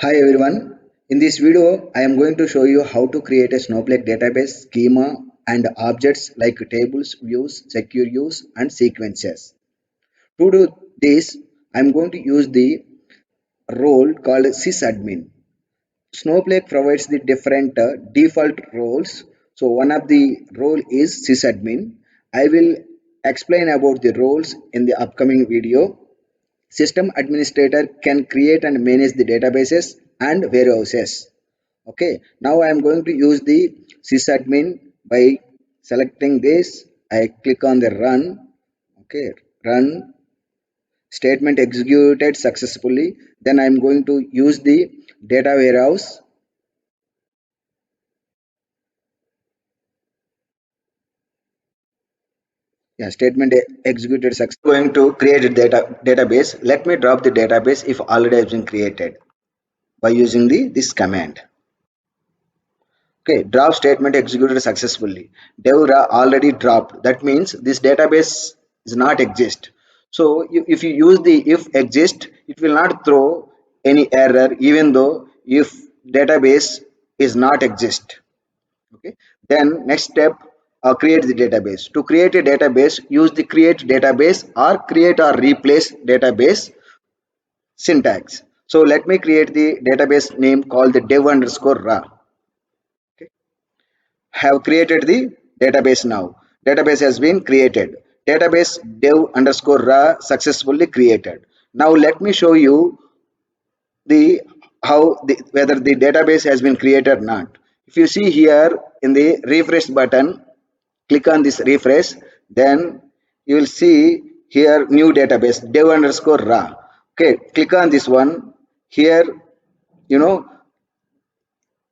Hi everyone. In this video, I am going to show you how to create a Snowflake database schema and objects like tables, views, secure views, and sequences. To do this, I am going to use the role called sysadmin. Snowflake provides the different default roles. So one of the role is sysadmin. I will explain about the roles in the upcoming video. System administrator can create and manage the databases and warehouses. Okay, now I am going to use the sysadmin by selecting this. I click on the run. Okay, run statement executed successfully. Then I am going to use the data warehouse. Yeah, statement executed successfully. Going to create a database. Let me drop the database if already has been created by using this command. Okay, drop statement executed successfully. Devra already dropped. That means this database is not exist. So if you use the if exist, it will not throw any error even though if database is not exist. Okay. Then next step, create the database. To create a database, use the create database or create or replace database syntax. So let me create the database name called the dev underscore raw. Have created the database now. Database has been created. Database dev underscore raw successfully created. Now let me show you the whether the database has been created or not. If you see here in the refresh button, click on this refresh, then you will see here new database dev underscore raw. Okay, click on this one. Here, you know,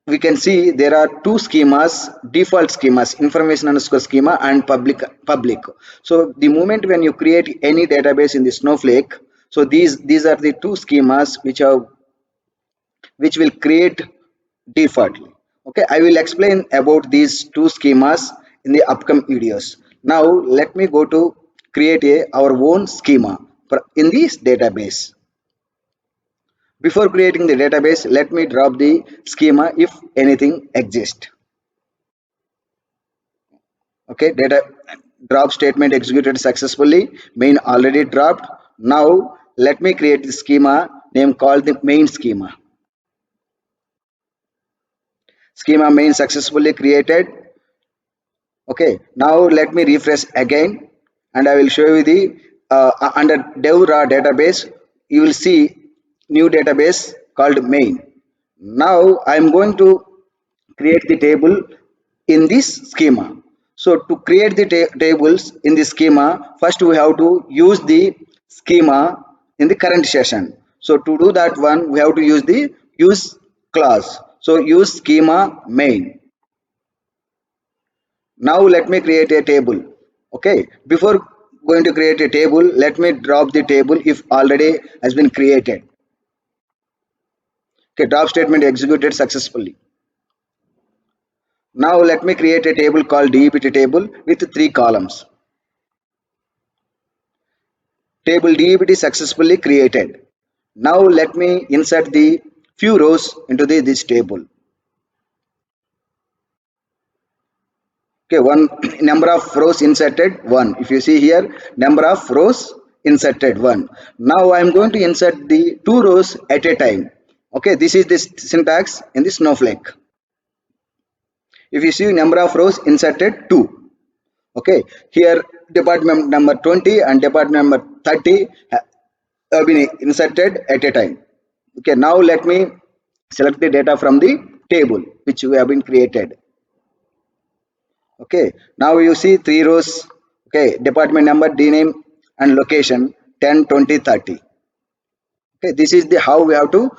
we can see there are two schemas, default schemas, information underscore schema and public. So the moment when you create any database in the Snowflake, so these are the two schemas which will create defaultly. Okay, I will explain about these two schemas in the upcoming videos. Now let me go to create our own schema in this database. Before creating the database, let me drop the schema if anything exists. Okay, data drop statement executed successfully. Main already dropped. Now let me create the schema name called the main schema. Schema main successfully created. Okay, now let me refresh again and I will show you the under dev raw database. You will see new database called main. Now I am going to create the table in this schema. So to create the tables in the schema, first we have to use the schema in the current session. So to do that one, we have to use the use class. So use schema main. Now let me create a table. Okay, before going to create a table, let me drop the table if already has been created. Okay, drop statement executed successfully. Now let me create a table called DEPT table with three columns. Table DEPT successfully created. Now let me insert the few rows into this table. Okay, one number of rows inserted 1. If you see here, number of rows inserted 1. Now I am going to insert the two rows at a time. Okay, this is this syntax in the Snowflake. If you see number of rows inserted 2. Okay, here department number 20 and department number 30 have been inserted at a time. Okay, now let me select the data from the table which we have been created. Okay, now you see three rows. Okay, department number, D name and location 10, 20, 30. Okay, this is the how we have to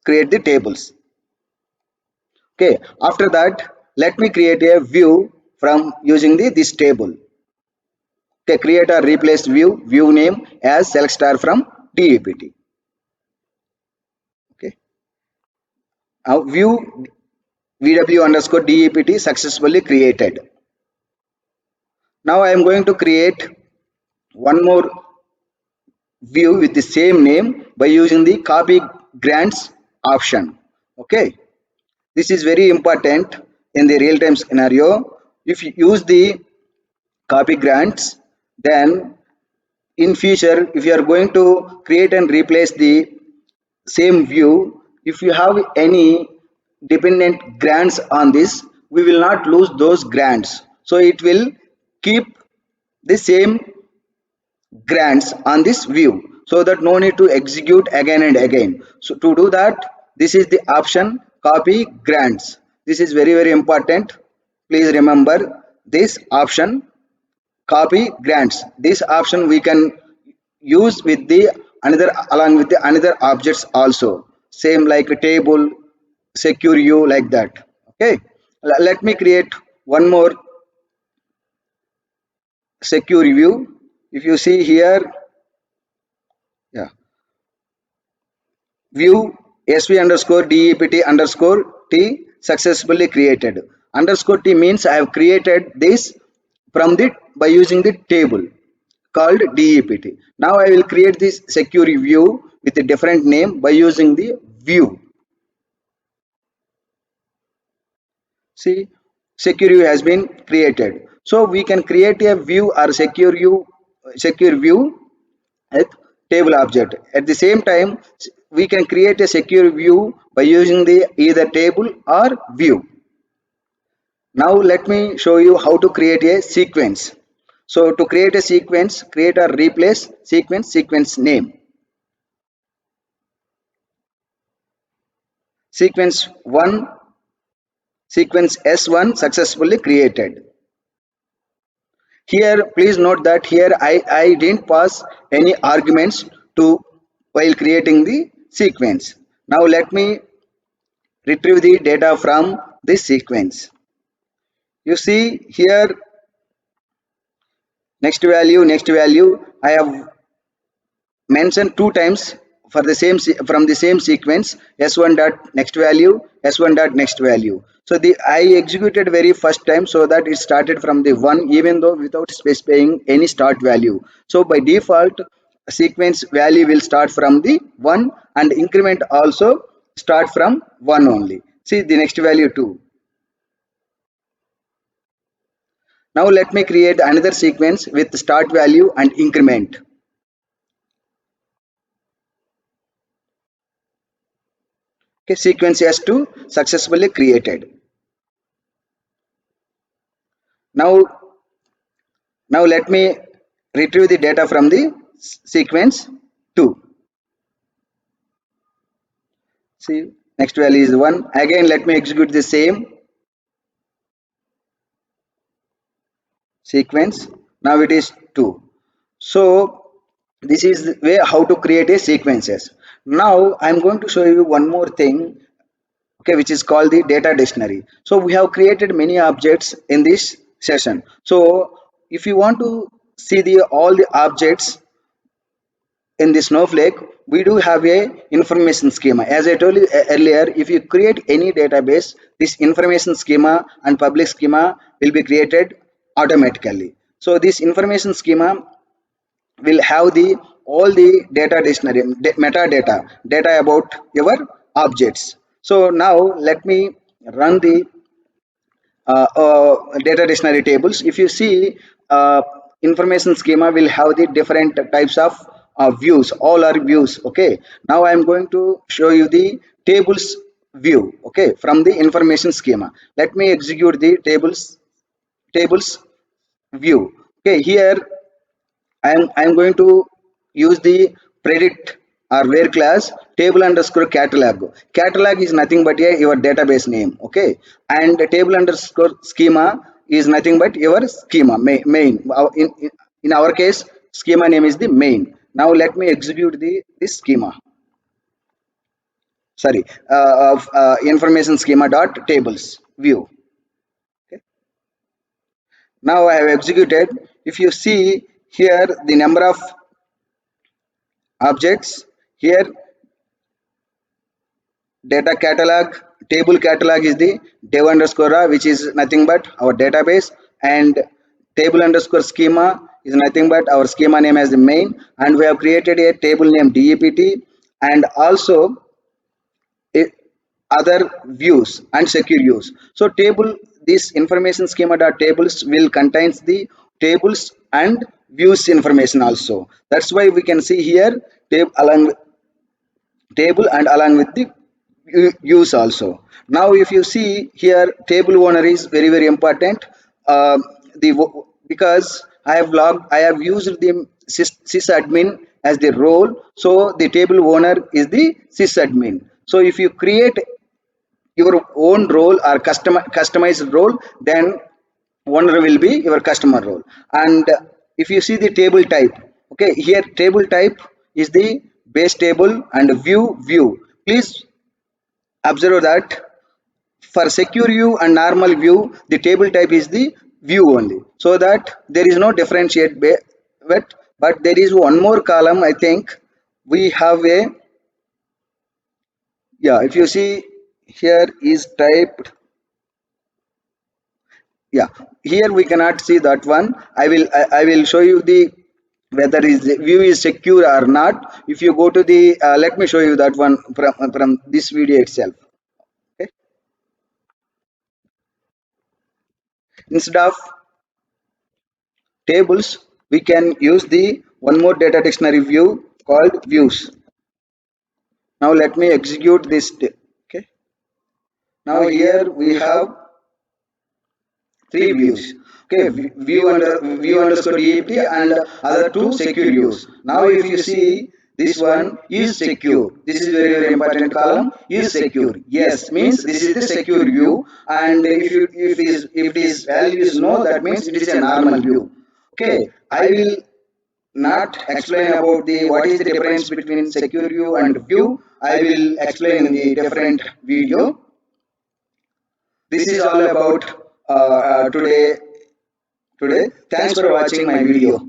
create the tables. Okay, after that let me create a view from using this table. Okay, create a replace view name as select star from DEPT. Okay, now view VW underscore DEPT successfully created. Now I am going to create one more view with the same name by using the copy grants option. Okay, this is very important in the real time scenario. If you use the copy grants, then in future if you are going to create and replace the same view, if you have any dependent grants on this, we will not lose those grants, so it will keep the same grants on this view, so that no need to execute again and again. So to do that, this is the option copy grants. This is very very important. Please remember this option copy grants. This option we can use with the another, along with the another objects also, same like a table, secure view, like that. Okay, let me create one more secure view. If you see here, yeah, view sv underscore dept underscore t successfully created. Underscore t means I have created this from the by using the table called dept. Now I will create this secure view with a different name by using the view. See, secure view has been created. So we can create a view or secure view at table object. At the same time, we can create a secure view by using the either table or view. Now let me show you how to create a sequence. So to create a sequence, create or replace sequence name. Sequence 1, sequence S1 successfully created. Here please note that here I didn't pass any arguments to while creating the sequence. Now let me retrieve the data from this sequence. You see here, next value I have mentioned two times for the same from the same sequence, s1 dot next value, s1 dot next value. So the I executed very first time, so that it started from the 1 even though without specifying any start value. So by default sequence value will start from the 1 and increment also start from 1 only. See the next value 2. Now let me create another sequence with start value and increment. Okay, sequence S2 successfully created. Now, now let me retrieve the data from the sequence 2. See, next value is 1. Again, let me execute the same sequence. Now it is 2. So this is the way how to create a sequences. Now I am going to show you one more thing, okay, which is called the data dictionary. So we have created many objects in this session. So if you want to see the all the objects in the Snowflake, we do have a information schema. As I told you earlier, if you create any database, this information schema and public schema will be created automatically. So this information schema will have the all the data dictionary, metadata, data about your objects. So now let me run the data dictionary tables. If you see, information schema will have the different types of views. All are views. Okay, now I am going to show you the tables view, okay, from the information schema. Let me execute the tables view. Okay, here I'm going to use the predict or where class table underscore catalog. Catalog is nothing but your database name, okay, and table underscore schema is nothing but your schema main. In our case, schema name is the main. Now let me execute the this schema. Sorry, of information schema dot tables view. Okay. Now I have executed. If you see here the number of objects, here data catalog, table catalog is the dev underscore which is nothing but our database, and table underscore schema is nothing but our schema name as the main, and we have created a table name dept, and also a- other views and secure views. So table, this information schema dot tables will contains the tables and views information also. That's why we can see here table along table and along with the views also. Now if you see here, table owner is very very important. Because I have used the sysadmin as the role, so the table owner is the sysadmin. So if you create your own role or customized role, then owner will be your customer role. And if you see the table type, okay, here table type is the base table and view. Please observe that for secure view and normal view, the table type is the view only, so that there is no differentiate but there is one more column, I think. We have a, yeah, if you see here is typed, yeah, here we cannot see that one. I will show you the whether is the view is secure or not. If you go to the let me show you that one from this video itself. Okay, instead of tables, we can use the one more data dictionary view called views. Now let me execute this. Okay, now here we have three views. Okay, view underscore dept and other two secure views. Now if you see this one is secure, this is very very important column, is secure, yes, means this is the secure view. And if this value is no, that means it is a normal view. Okay, I will not explain about the what is the difference between secure view and view. I will explain in the different video. This is all about today. Thanks for watching my video.